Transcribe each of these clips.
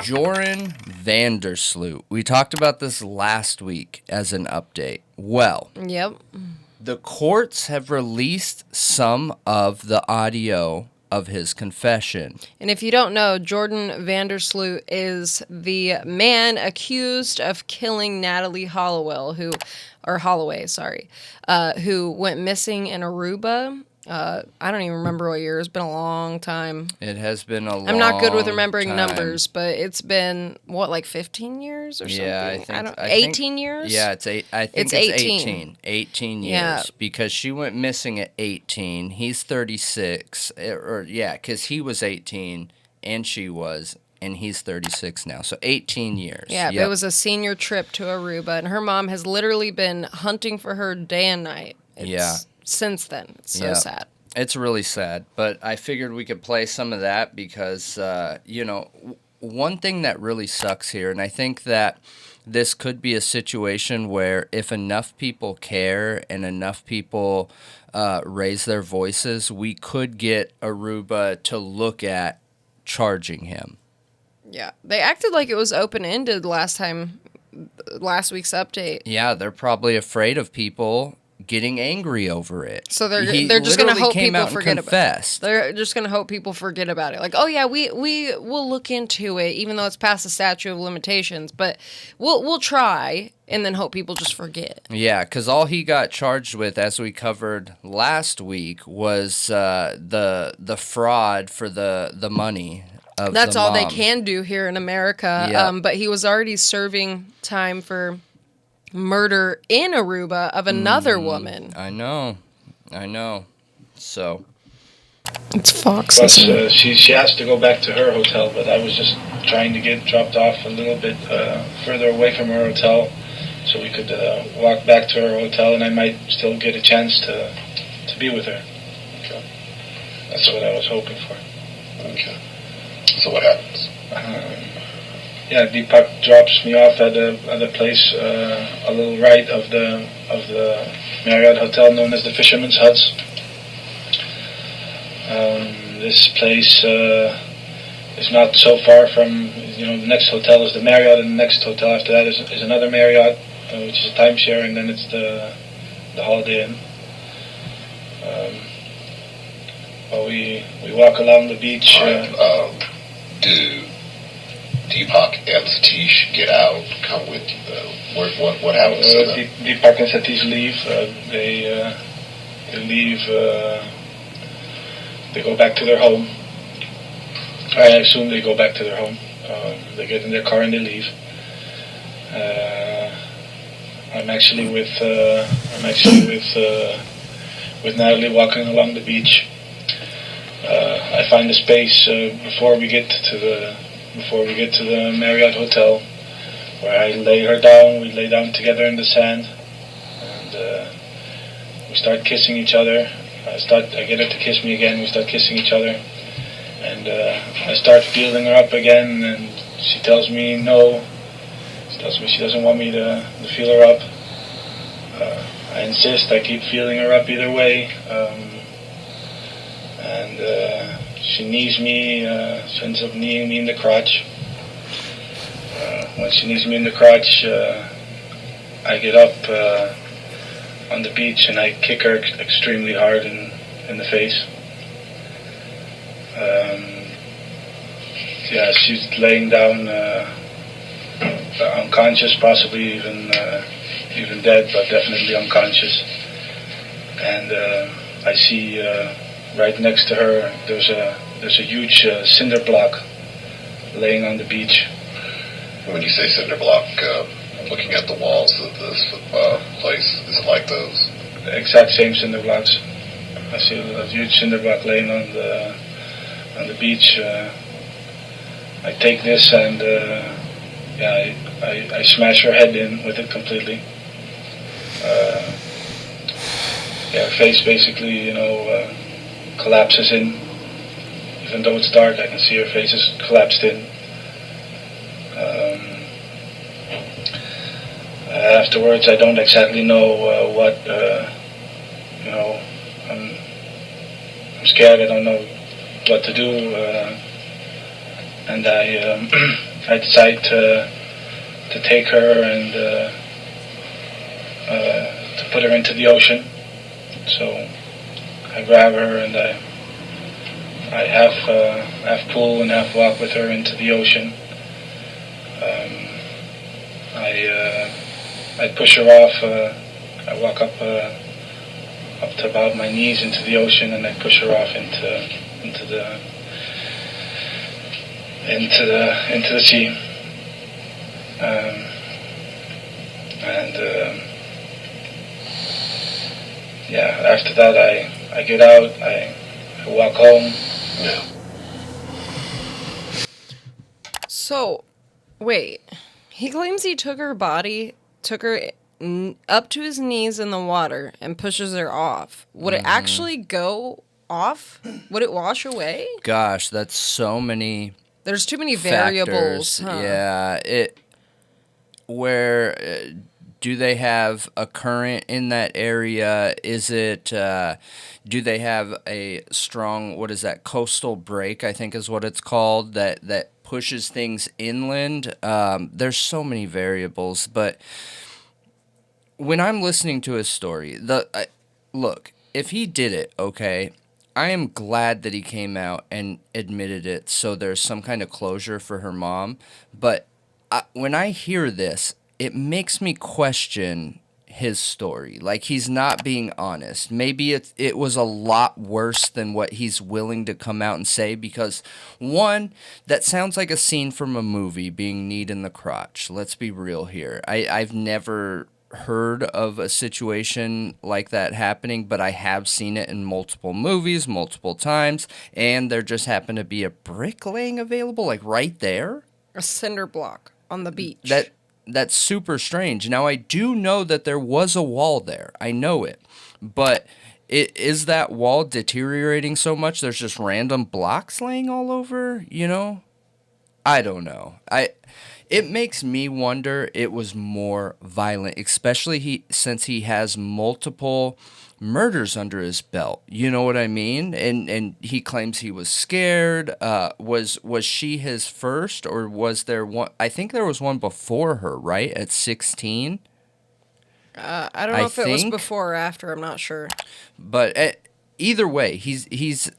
Joran Sloot. We talked about this last week as an update. Well, yep. The courts have released some of the audio of his confession. And if you don't know, Joran Sloot is the man accused of killing Natalee Holloway, who went missing in Aruba. I don't even remember what year. It's been a long time. It has been a long time. I'm not good with remembering numbers, but it's been, 15 years or something? Yeah, I think 18 years? Yeah, it's 18. 18 years. Yeah. Because she went missing at 18. He's 36. Because he was 18 and she was, and he's 36 now. So 18 years. Yeah, It was a senior trip to Aruba, and her mom has literally been hunting for her day and night. Since then. It's so sad. It's really sad, but I figured we could play some of that because, one thing that really sucks here, and I think that this could be a situation where if enough people care and enough people raise their voices, we could get Aruba to look at charging him. Yeah, they acted like it was open-ended last week's update. Yeah, they're probably afraid of people getting angry over it. So they're just going to hope people forget about it. They're just going to hope people forget about it. Like, oh yeah, we will look into it, even though it's past the statute of limitations. But we'll try, and then hope people just forget. Yeah, because all he got charged with, as we covered last week, was the fraud for the money. That's all they can do here in America. Yep. But he was already serving time for murder in Aruba of another woman. I know. So it's Fox. Plus, she has to go back to her hotel, but I was just trying to get dropped off a little bit further away from her hotel, so we could walk back to her hotel, and I might still get a chance to be with her. Okay. That's what I was hoping for. Okay. So what happens? Deepak drops me off at a place a little right of the Marriott hotel known as the Fisherman's Huts. This place is not so far from, the next hotel is the Marriott, and the next hotel after that is another Marriott, which is a timeshare, and then it's the Holiday Inn. We walk along the beach. Do Deepak and Satish get out, come with you, though? What happens to them? Deepak and Satish leave. They leave. They go back to their home. I assume they go back to their home. They get in their car and they leave. I'm actually with Natalee walking along the beach. I find a space before we get to the Marriott hotel, where I lay her down. We lay down together in the sand, and we start kissing each other. I get her to kiss me again. We start kissing each other, and I start feeling her up again. And she tells me no. She tells me she doesn't want me to feel her up. I insist. I keep feeling her up either way, and she knees me. She ends up kneeing me in the crotch. When she knees me in the crotch, I get up on the beach and I kick her extremely hard in the face. She's laying down unconscious, possibly even dead, but definitely unconscious. And I see right next to her there's a huge cinder block laying on the beach. When you say cinder block, looking at the walls of this place, is it like those? The exact same cinder blocks. I see a huge cinder block laying on the beach. I take this and I smash her head in with it completely. Her face basically, collapses in. Even though it's dark, I can see her face is collapsed in. Afterwards, I don't exactly know what. I'm scared. I don't know what to do, and I I decide to take her and to put her into the ocean. So I grab her and I half pull and half walk with her into the ocean. I push her off. I walk up to about my knees into the ocean, and I push her off into the sea. After that I get out. I walk home. Yeah. So, wait. He claims he took her up to his knees in the water and pushes her off. Would it actually go off? Would it wash away? Gosh, that's so many. There's too many variables. Factors. Huh? Yeah. Where do they have a current in that area? Is it? Do they have a strong? What is that? Coastal break, I think is what it's called. That pushes things inland. There's so many variables, but when I'm listening to his story, look, if he did it, okay, I am glad that he came out and admitted it, so there's some kind of closure for her mom. But when I hear this, it makes me question his story. Like, he's not being honest. Maybe it was a lot worse than what he's willing to come out and say, because, one, that sounds like a scene from a movie, being kneed in the crotch. Let's be real here. I've never heard of a situation like that happening, but I have seen it in multiple movies, multiple times, and there just happened to be a brick laying available, like right there. A cinder block on the beach. That's super strange. Now, I do know that there was a wall there. I know it. But is that wall deteriorating so much there's just random blocks laying all over, you know? I don't know. It makes me wonder it was more violent, especially since he has multiple murders under his belt. You know what I mean? And he claims he was scared. Was she his first, or was there one? I think there was one before her, right? At 16? I don't know if it was before or after. I'm not sure. But either way, he's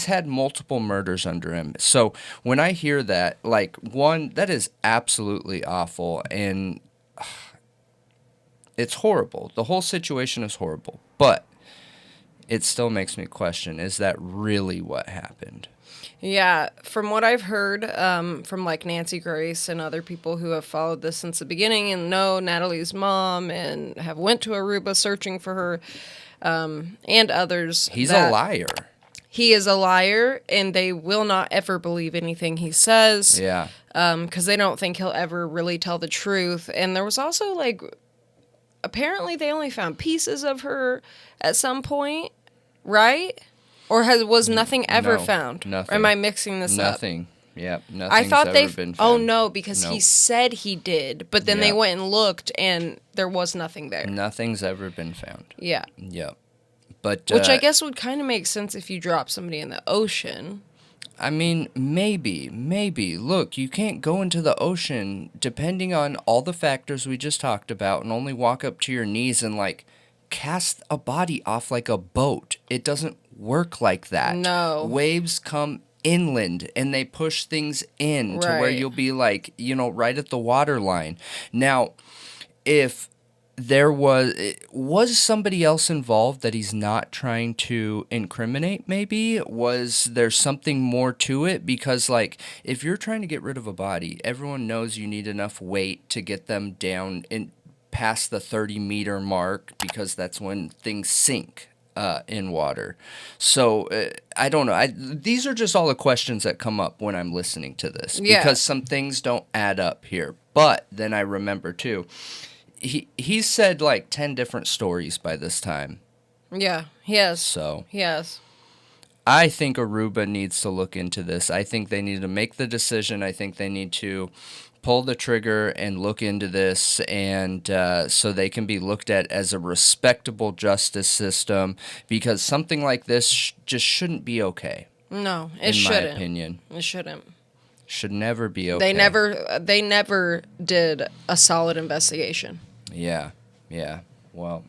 had multiple murders under him. So when I hear that, like, one, that is absolutely awful, and it's horrible. The whole situation is horrible, but it still makes me question, is that really what happened? Yeah, from what I've heard from like Nancy Grace and other people who have followed this since the beginning and know Natalee's mom and have went to Aruba searching for her, and others. He's a liar. He is a liar, and they will not ever believe anything he says. Yeah. Because they don't think he'll ever really tell the truth. And there was also, like, apparently they only found pieces of her at some point, right? Or was nothing ever found? Nothing. Or am I mixing this up? Nothing. Yeah, nothing's I thought ever been found. Oh, no, because he Nope. said he did, but then they went and looked, and there was nothing there. Nothing's ever been found. Yeah. Yep. But Which I guess would kind of make sense if you drop somebody in the ocean. I mean, maybe. Look, you can't go into the ocean depending on all the factors we just talked about and only walk up to your knees and, like, cast a body off like a boat. It doesn't work like that. No. Waves come inland and they push things in to where you'll be, like, you know, right at the water line. Now, if there was somebody else involved that he's not trying to incriminate, maybe? Was there something more to it? Because, like, if you're trying to get rid of a body, everyone knows you need enough weight to get them down in past the 30-meter mark, because that's when things sink in water. So, I don't know. These are just all the questions that come up when I'm listening to this. Yeah. Because some things don't add up here. But then I remember, too, He's said like 10 different stories by this time. Yeah, he has. So He has. I think Aruba needs to look into this. I think they need to make the decision. I think they need to pull the trigger and look into this, and so they can be looked at as a respectable justice system, because something like this just shouldn't be okay. No, it in shouldn't. my opinion. It shouldn't. should never be okay. They never did a solid investigation. Yeah. Well,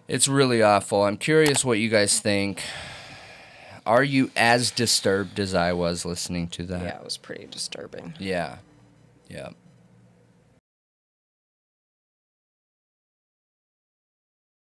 it's really awful. I'm curious what you guys think. Are you as disturbed as I was listening to that? Yeah, it was pretty disturbing. Yeah.